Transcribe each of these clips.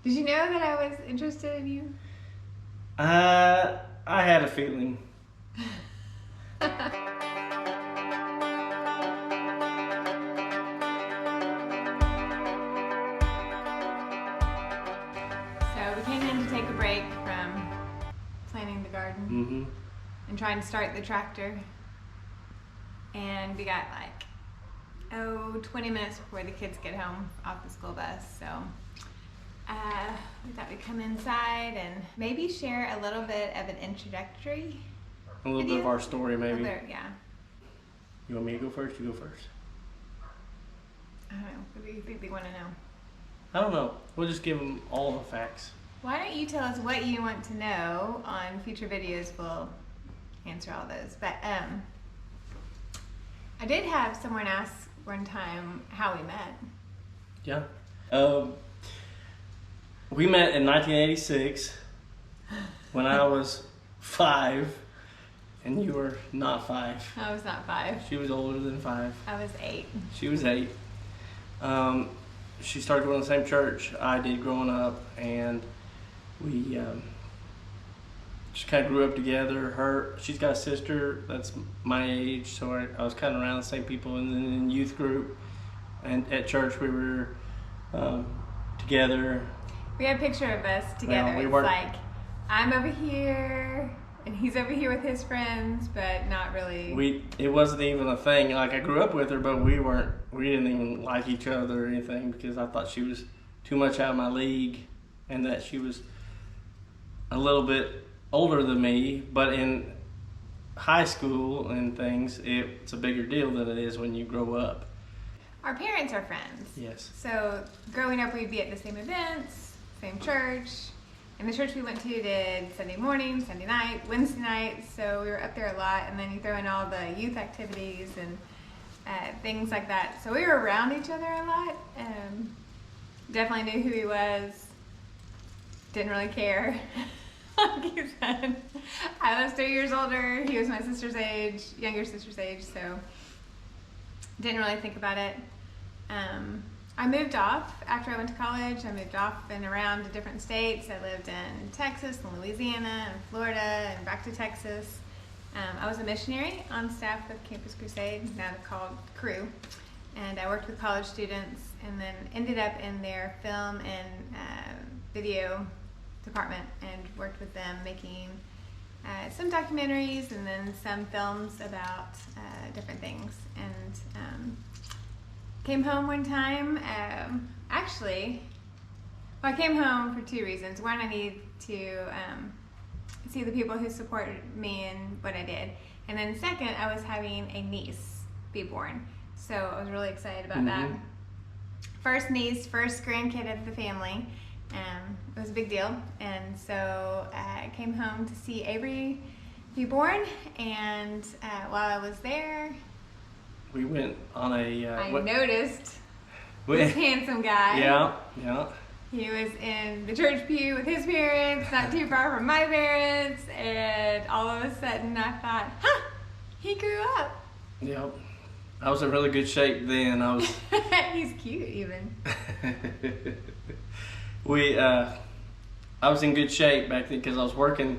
Did you know that I was interested in you? I had a feeling. So we came in to take a break from planting the garden and trying to start the tractor. And we got 20 minutes before the kids get home off the school bus. So we thought we'd come inside and maybe share a little bit of an introductory A little bit of our story, maybe. Yeah. You want me to go first? You go first. I don't know. What do you think they want to know? I don't know. We'll just give them all the facts. Why don't you tell us what you want to know on future videos? We'll answer all those. But I did have someone ask one time how we met. Yeah. We met in 1986 when I was 5 and you were not 5. I was not 5. She was older than 5. I was 8. She was 8. She started going to the same church I did growing up, and we just kind of grew up together. She's got a sister that's my age, so I was kind of around the same people. And then in youth group and at church we were together. We had a picture of us together. Well, it's like I'm over here and he's over here with his friends, but not really. It wasn't even a thing. Like, I grew up with her, but we didn't even like each other or anything, because I thought she was too much out of my league, and that she was a little bit older than me. But in high school and things, it's a bigger deal than it is when you grow up. Our parents are friends. Yes. So growing up, we'd be at the same events, same church. And the church we went to did Sunday morning, Sunday night, Wednesday night, so we were up there a lot. And then you throw in all the youth activities and things like that. So we were around each other a lot. Definitely knew who he was. Didn't really care. Like you said, I was 3 years older. He was my sister's age, younger sister's age, so didn't really think about it. I moved off after I went to college. I moved off and around to different states. I lived in Texas and Louisiana and Florida and back to Texas. I was a missionary on staff with Campus Crusade, now called Cru. And I worked with college students and then ended up in their film and video department and worked with them making some documentaries and then some films about different things. And came home one time, I came home for 2 reasons. One, I needed to see the people who supported me in what I did. And then second, I was having a niece be born. So I was really excited about that. First niece, first grandkid of the family. It was a big deal. And so I came home to see Avery be born. And while I was there, we went on a... I noticed this handsome guy. Yeah. He was in the church pew with his parents, not too far from my parents, and all of a sudden I thought, he grew up. Yep. I was in really good shape then. He's cute even. I was in good shape back then because I was working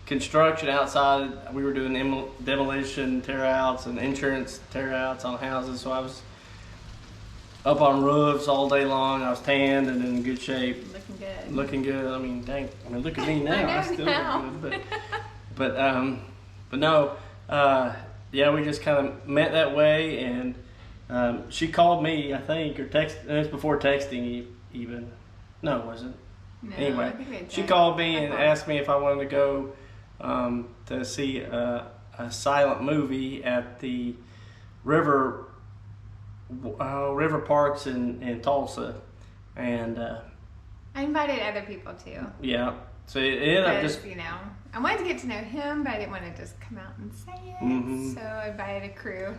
construction outside. We were doing demolition tear-outs and insurance tear-outs on houses, so I was up on roofs all day long. I was tanned and in good shape. Looking good. I mean, dang. I mean, look at me now. I still look good. But no. Yeah, we just kind of met that way, and she called me, I think, or texted. It was before texting even. No, it wasn't. No, anyway, she called me and asked me if I wanted to go to see a silent movie at the river parks in Tulsa, and I invited other people too. Yeah, so it ended up just, I wanted to get to know him, but I didn't want to just come out and say it. So I invited a crew.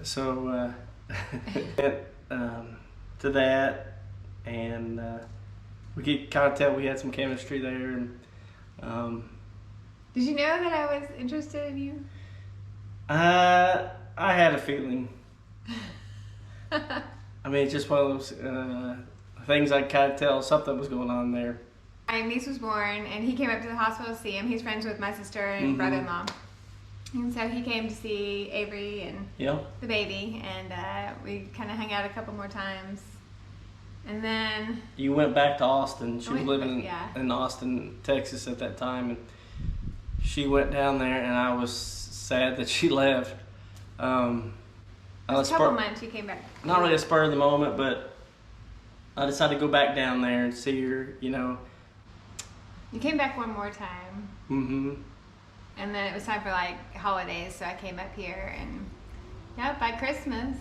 So to that, and we could kind of tell we had some chemistry there. And did you know that I was interested in you? I had a feeling. I mean, it's just one of those things I kind of tell something was going on there. My niece was born, and he came up to the hospital to see him. He's friends with my sister and brother-in-law. And so he came to see Avery and the baby, and we kind of hung out a couple more times. And then... You went back to Austin. She was living in Austin, Texas at that time. And she went down there, and I was sad that she left. A couple months she came back. Not really a spur of the moment, but I decided to go back down there and see her, you know. You came back one more time. Mm-hmm. And then it was time for like holidays, so I came up here, and by Christmas,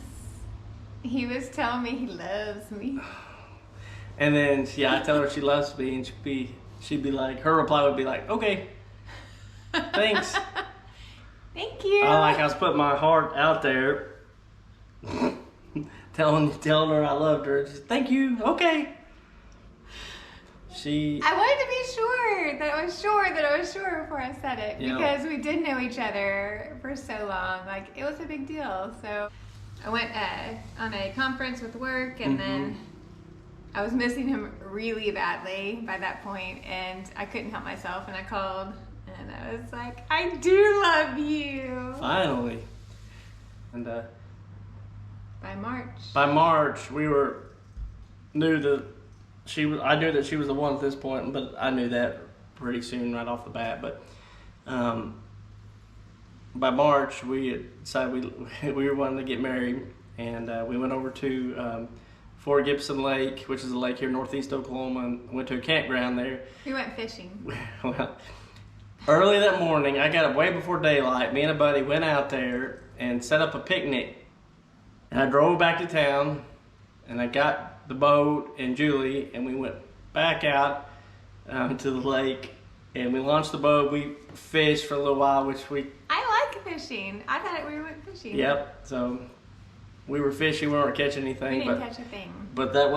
he was telling me he loves me. And then I tell her she loves me, and she'd be like, her reply would be like, okay, thanks. Thank you. I was putting my heart out there, telling her I loved her. Just, thank you. Okay. I wanted to be sure that I was sure before I said it, because we did know each other for so long. Like, it was a big deal. So I went on a conference with work, and then I was missing him really badly by that point, and I couldn't help myself, and I called, and I was like, I do love you. Finally. And by March we knew that I knew that she was the one at this point, but I knew that pretty soon right off the bat. But by March we had decided we were wanting to get married, and we went over to Fort Gibson Lake, which is a lake here in northeast Oklahoma, and went to a campground there. We went fishing. Well, early that morning, I got up way before daylight. Me and a buddy went out there and set up a picnic. And I drove back to town, and I got the boat and Julie, and we went back out to the lake, and we launched the boat. We fished for a little while, I like fishing. I thought we went fishing. Yep. So we were fishing. We weren't catching anything. We didn't catch a thing. But I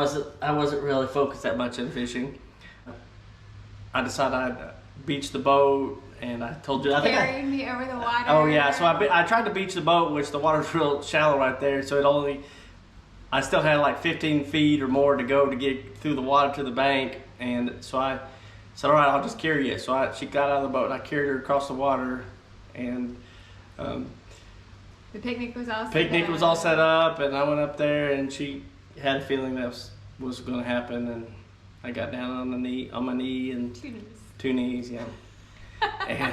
wasn't really focused that much on fishing. I decided I'd beach the boat, and I told you. Carried me over the water. Oh yeah. So I tried to beach the boat, which the water's real shallow right there. So I still had like 15 feet or more to go to get through the water to the bank, and so I said, all right, I'll just carry you. So she got out of the boat, and I carried her across the water, and the picnic was all set up, and I went up there, and she had a feeling that was going to happen, and I got down on my knee, and two knees, yeah, and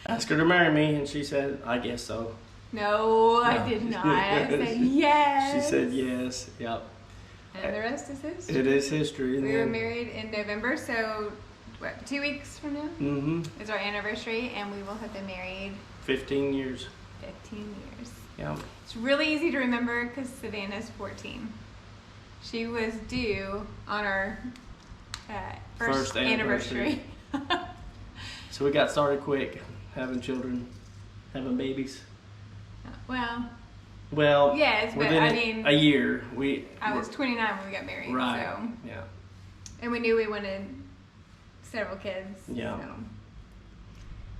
asked her to marry me, and she said, I guess so. No, I did not. I said yes. She said yes. Yep. And the rest is history. It is history. We were married in November, so 2 weeks from now is our anniversary, and we will have been married 15 years. 15 years. Yeah. It's really easy to remember because Savannah's 14. She was due on our first anniversary. So we got started quick, having children, having babies. Well, yes, but within a year. I was 29 when we got married. Right. So. Yeah. And we knew we wanted several kids. Yeah. So.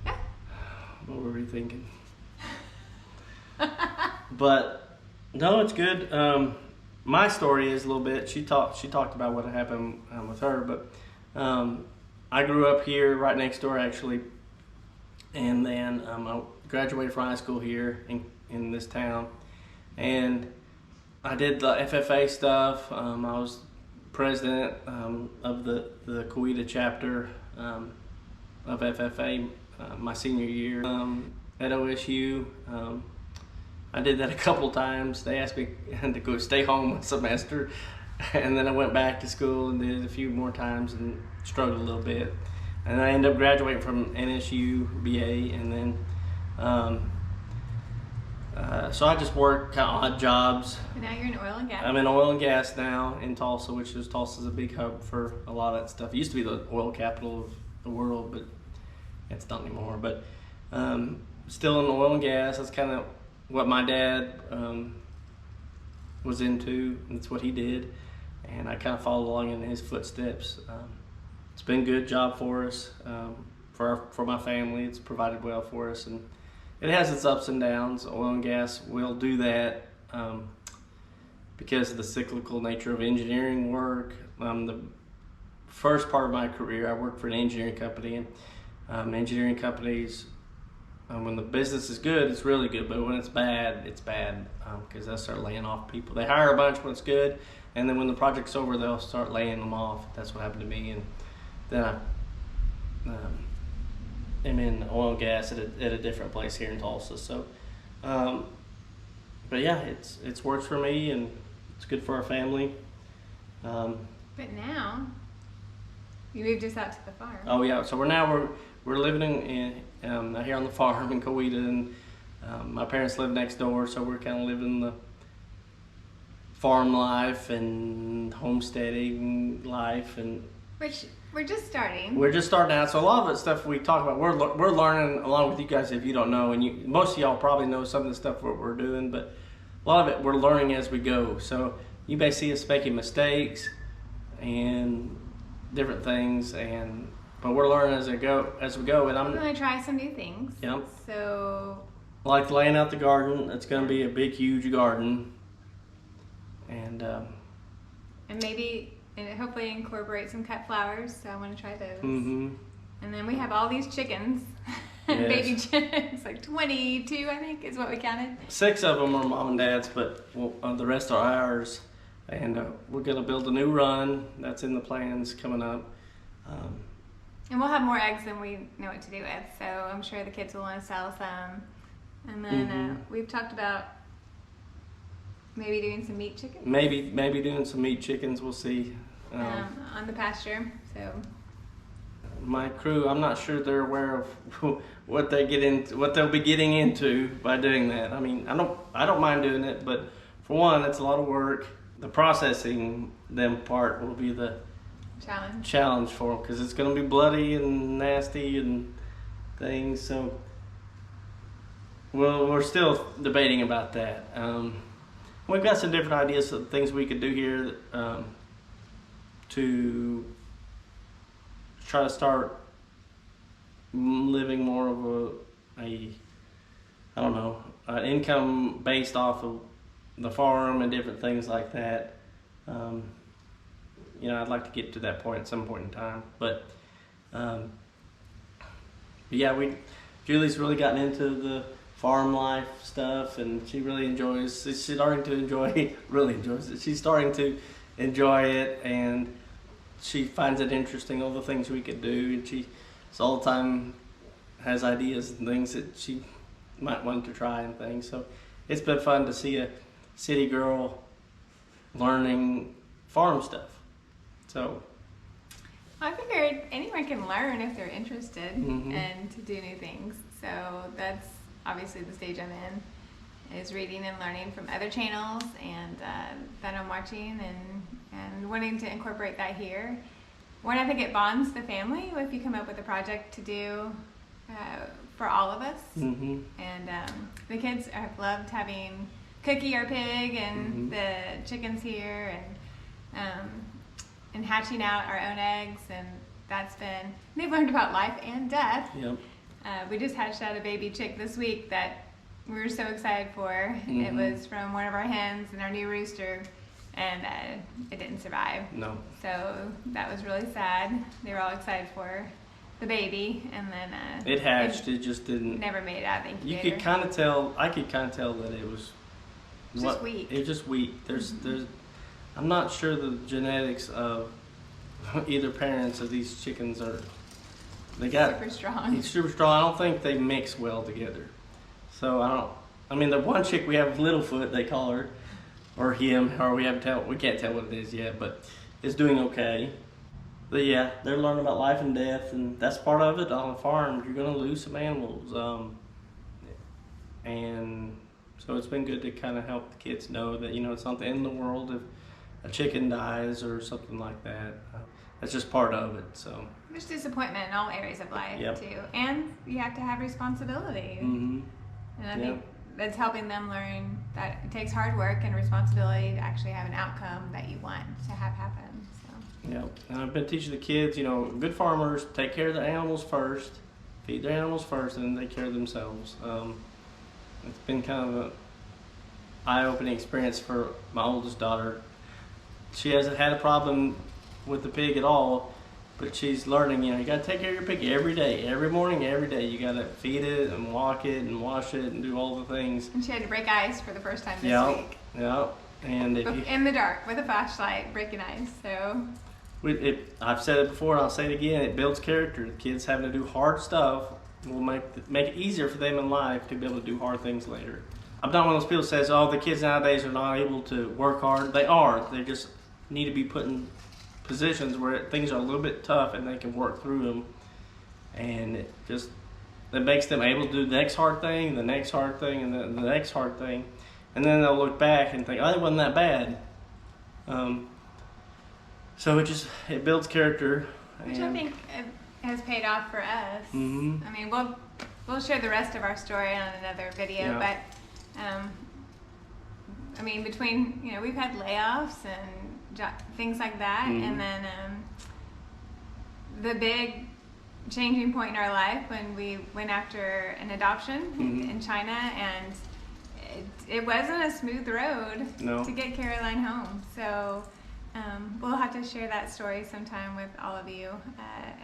Yeah. What were we thinking? But no, it's good. My story is a little bit. She talked about what happened with her, but I grew up here, right next door, actually, and then I graduated from high school here in this town, and I did the FFA stuff. I was president of the Coweta chapter of FFA my senior year at OSU. I did that a couple times. They asked me to go stay home a semester, and then I went back to school and did it a few more times and struggled a little bit. And I ended up graduating from NSU BA, and then so I just worked kind of odd jobs. And now you're in oil and gas. I'm in oil and gas now in Tulsa, Tulsa's a big hub for a lot of that stuff. It used to be the oil capital of the world, but it's not anymore. But still in oil and gas. That's kind of what my dad was into. That's what he did, and I kind of followed along in his footsteps. It's been a good job for us, for my family. It's provided well for us, and it has its ups and downs. Oil and gas will do that. because of the cyclical nature of engineering work. The first part of my career, I worked for an engineering company, and engineering companies, when the business is good, it's really good, but when it's bad, because they'll start laying off people. They hire a bunch when it's good, and then when the project's over, they'll start laying them off. That's what happened to me, and then I am in oil and gas at a different place here in Tulsa. So, but yeah, it's works for me, and it's good for our family. But now, you moved us out to the farm. Oh yeah, so we're living in here on the farm in Coweta, and my parents live next door, so we're kind of living the farm life and homesteading life, and which we're just starting. We're just starting out, so a lot of the stuff we talk about, we're learning along with you guys. If you don't know, and most of y'all probably know some of the stuff we're doing, but a lot of it we're learning as we go. So you may see us making mistakes and different things, but we're learning as we go. And I'm going to try some new things. Yep. So, like laying out the garden. It's going to be a big, huge garden, and maybe hopefully incorporate some cut flowers. So I want to try those. Mm-hmm. And then we have all these chickens, Yes. baby chickens, like 22, I think, is what we counted. 6 of them are mom and dad's, but the rest are ours. And we're going to build a new run. That's in the plans coming up. And we'll have more eggs than we know what to do with. So I'm sure the kids will want to sell some. And then we've talked about maybe doing some meat chickens. Maybe doing some meat chickens. We'll see. On the pasture. So my crew, I'm not sure they're aware of what they'll be getting into by doing that. I mean, I don't mind doing it, but for one, it's a lot of work. The processing them part will be the challenge for them, because it's going to be bloody and nasty and things. So we're still debating about that. We've got some different ideas of things we could do here to try to start living more of an income based off of the farm and different things like that. I'd like to get to that point at some point in time, but yeah, Julie's really gotten into the farm life stuff, and she really enjoys. She's starting to enjoy it, and she finds it interesting, all the things we could do, and she all the time has ideas and things that she might want to try and things. So it's been fun to see a city girl learning farm stuff. So I figured anyone can learn if they're interested Mm-hmm. and to do new things. So that's obviously the stage I'm in, is reading and learning from other channels, and that I'm watching and wanting to incorporate that here. One, I think it bonds the family if you come up with a project to do for all of us. Mm-hmm. And the kids have loved having Cookie, our pig, and the chickens here, and hatching out our own eggs, and they've learned about life and death. Yep. We just hatched out a baby chick this week that we were so excited for. Mm-hmm. It was from one of our hens and our new rooster, and it didn't survive. No. So that was really sad. They were all excited for the baby, and then It hatched. It just didn't. never made it out of the incubator. You could kind of tell. I could kind of tell that it was. Just weak. It was just weak. There's. I'm not sure the genetics of either parents of these chickens are. They got super strong. He's super strong. I don't think they mix well together. So I mean, the one chick we have, Littlefoot, they call her, or him, or we can't tell what it is yet, but it's doing okay. But yeah, they're learning about life and death, and that's part of it on a farm. You're gonna lose some animals, and so it's been good to kind of help the kids know that it's not the end of the world if a chicken dies or something like that. That's just part of it. So There's disappointment in all areas of life Yep. too, and you have to have responsibility. Mm-hmm. And I think that's helping them learn that it takes hard work and responsibility to actually have an outcome that you want to have happen. So. Yeah, and I've been teaching the kids, good farmers take care of the animals first, feed their animals first, and then take care of themselves. It's been kind of eye-opening experience for my oldest daughter. She hasn't had a problem with the pig at all, but she's learning, you gotta take care of your pig every day, every morning, every day. You gotta feed it and walk it and wash it and do all the things. And she had to break ice for the first time this week. Yeah, and if in the dark with a flashlight, breaking ice. So I've said it before and I'll say it again, it builds character. The kids having to do hard stuff will make it easier for them in life to be able to do hard things later. I'm not one of those people who says, oh, the kids nowadays are not able to work hard. They are. They just need to be put in positions where things are a little bit tough and they can work through them. And it makes them able to do the next hard thing, the next hard thing, and the next hard thing. And then they'll look back and think, oh, it wasn't that bad. So it builds character. Which I think has paid off for us. Mm-hmm. I mean, we'll share the rest of our story on another video, but I mean, between, we've had layoffs and things like that, and then the big changing point in our life when we went after an adoption in China, and it wasn't a smooth road to get Caroline home. So we'll have to share that story sometime with all of you,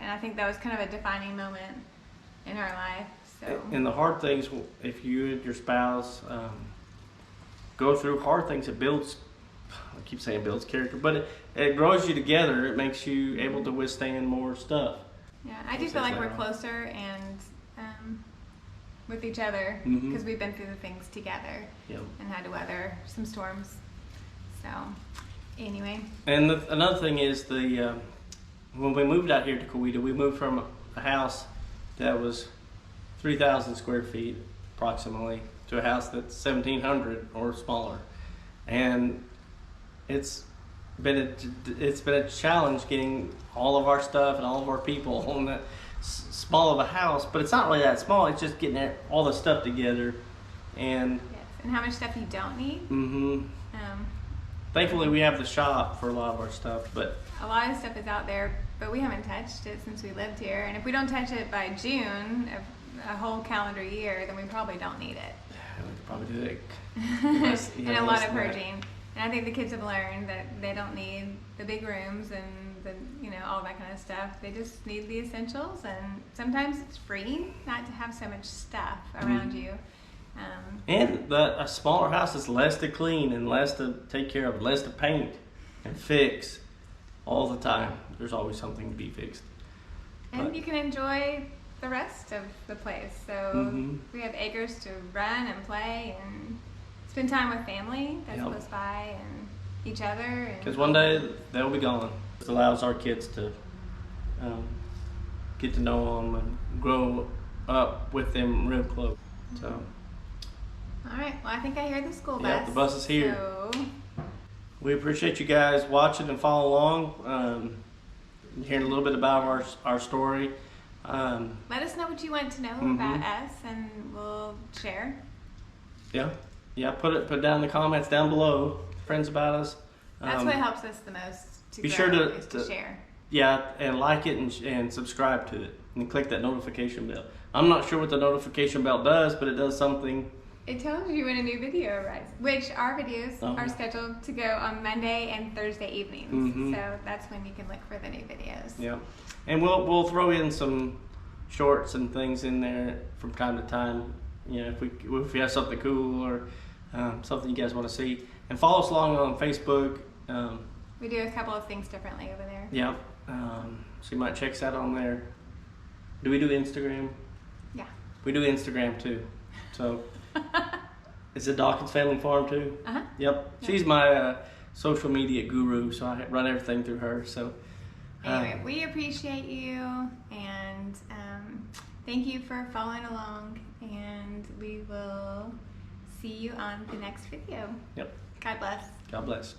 and I think that was kind of a defining moment in our life. So. And the hard things, if you and your spouse go through hard things, it builds, I keep saying builds character, but it grows you together. It makes you able to withstand more stuff. Yeah, I do feel like we're closer and with each other because we've been through the things together and had to weather some storms. So anyway. And another thing is when we moved out here to Coweta, we moved from a house that was 3,000 square feet approximately to a house that's 1,700 or smaller, and it's been a challenge getting all of our stuff and all of our people on that small of a house. But it's not really that small. It's just getting all the stuff together, and how much stuff you don't need. Thankfully, we have the shop for a lot of our stuff, but a lot of stuff is out there, but we haven't touched it since we lived here. And if we don't touch it by June of a whole calendar year, then we probably don't need it. We could probably do it. And a lot of purging. And I think the kids have learned that they don't need the big rooms and all that kind of stuff. They just need the essentials, and sometimes it's free not to have so much stuff around you. And a smaller house is less to clean and less to take care of, less to paint and fix all the time. There's always something to be fixed. And you can enjoy the rest of the place. So we have acres to run and play and spend time with family that's close by and each other. Because one day they'll be gone. It allows our kids to get to know them and grow up with them real close. So. All right. Well, I think I hear the school bus. Yeah, the bus is here. So. We appreciate you guys watching and follow along. Hearing a little bit about our story. Let us know what you want to know about us, and we'll share. Yeah. Put it down in the comments down below. Friends about us. That's what helps us the most. Be sure to share. Yeah, and like it and subscribe to it, and click that notification bell. I'm not sure what the notification bell does, but it does something. It tells you when a new video arrives, which our videos are scheduled to go on Monday and Thursday evenings. So that's when you can look for the new videos. Yeah, and we'll throw in some shorts and things in there from time to time. If we have something cool or something you guys want to see, and follow us along on Facebook. We do a couple of things differently over there. Yeah, so you might check us out on there. Do we do Instagram? Yeah. We do Instagram too. So. Is it Dawkins Family Farm too? Yep. She's my social media guru, so I run everything through her. So anyway, we appreciate you, and thank you for following along, and we will see you on the next video. Yep. God bless. God bless.